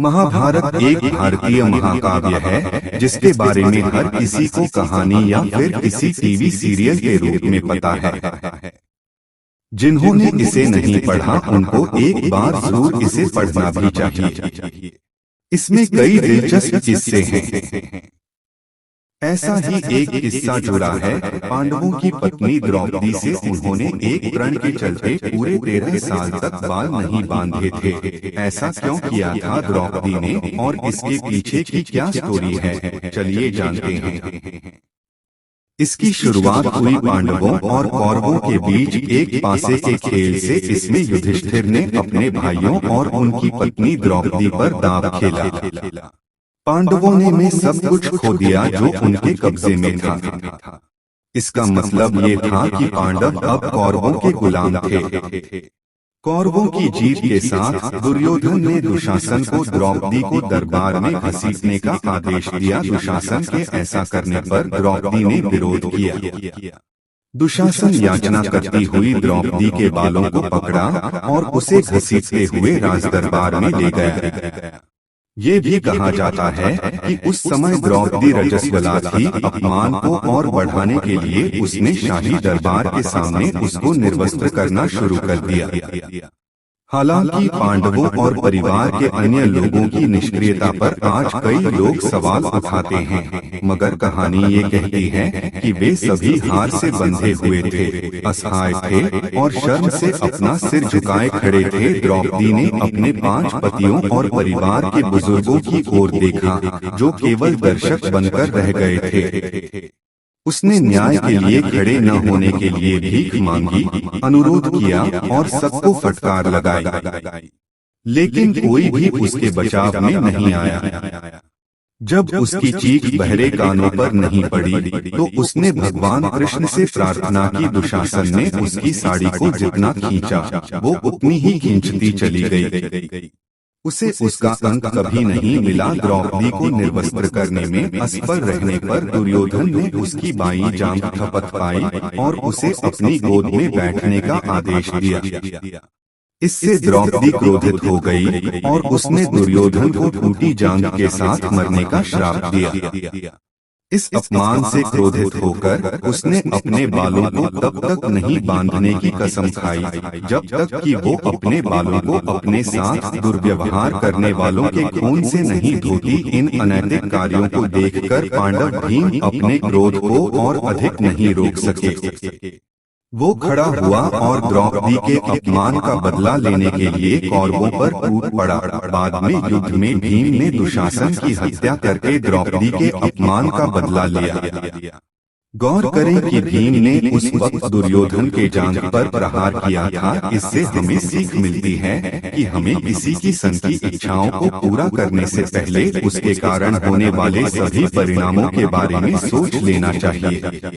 महाभारत एक भारतीय महाकाव्य है जिसके बारे में हर किसी को कहानी या फिर किसी टीवी सीरियल के रूप में पता है। जिन्होंने इसे नहीं पढ़ा उनको एक बार जरूर इसे पढ़ना भी चाहिए। इसमें कई दिलचस्प किस्से हैं। ऐसा ही एक किस्सा जुड़ा है पांडवों की पत्नी द्रौपदी से। उन्होंने एक प्रण के चलते पूरे 13 साल तक बाल नहीं बांधे थे। ऐसा क्यों किया था द्रौपदी ने और इसके पीछे की क्या स्टोरी है, चलिए जानते हैं। इसकी शुरुआत हुई पांडवों और कौरवों के बीच एक पासे के खेल से। इसमें युधिष्ठिर ने अपने भाइयों और उनकी पत्नी द्रौपदी पर दांव खेला। पांडवों ने में सब कुछ खो दिया जो उनके कब्जे में था। इसका मतलब ये था कि पांडव अब कौरवों के गुलाम थे। कौरवों की जीत के साथ दुर्योधन ने दुशासन को द्रौपदी को दरबार में घसीटने का आदेश दिया। दुशासन के ऐसा करने पर द्रौपदी ने विरोध किया। दुशासन याचना करती हुई द्रौपदी के बालों को पकड़ा और उसे घसीटते हुए राजदरबार में ले गया। ये भी कहा जाता है कि उस समय द्रौपदी रजस्वला थी। अपमान को और बढ़ाने के लिए उसने शाही दरबार के सामने उसको निर्वस्त्र करना शुरू कर दिया। हालांकि पांडवों और परिवार के अन्य लोगों की निष्क्रियता पर आज कई लोग सवाल उठाते हैं, मगर कहानी ये कहती है कि वे सभी हार से बंधे हुए थे, असहाय थे और शर्म से अपना सिर झुकाए खड़े थे। द्रौपदी ने अपने 5 पतियों और परिवार के बुजुर्गों की ओर देखा जो केवल दर्शक बनकर रह गए थे। उसने न्याय के लिए खड़े न होने के लिए भीख मांगी, अनुरोध किया और सबको फटकार लगाई, लेकिन कोई भी उसके बचाव में नहीं आया। जब उसकी चीख बहरे कानों पर नहीं पड़ी तो उसने भगवान कृष्ण से प्रार्थना की। दुशासन ने उसकी साड़ी को जितना खींचा वो उतनी ही खींचती चली गई। उसे उसका अंत कभी नहीं मिला। द्रौपदी को निर्वस्त्र करने में असफल रहने पर दुर्योधन ने उसकी बाईं जांघ थपथ पाई और उसे अपनी गोद में बैठने का आदेश दिया। इससे द्रौपदी क्रोधित हो गई और उसने दुर्योधन को टूटी जांघ के साथ मरने का श्राप दिया। इस अपमान से क्रोधित होकर उसने अपने बालों को तब तक नहीं बांधने की कसम खाई जब तक कि वो अपने बालों को अपने साथ दुर्व्यवहार करने वालों के खून से नहीं धोती। इन अनैतिक कार्यों को देखकर पांडव भीम अपने क्रोध को और अधिक नहीं रोक सके। वो खड़ा हुआ और द्रौपदी के अपमान का बदला लेने के लिए कौरवों पर टूट पड़ा। बाद में युद्ध में भीम ने दुशासन की हत्या करके द्रौपदी के अपमान का बदला लिया। गौर करें कि भीम ने उस वक्त दुर्योधन के जांघ पर प्रहार किया था। इससे हमें सीख मिलती है कि हमें किसी की सन की इच्छाओं को पूरा करने से पहले उसके कारण होने वाले सभी परिणामों के बारे में सोच लेना चाहिए।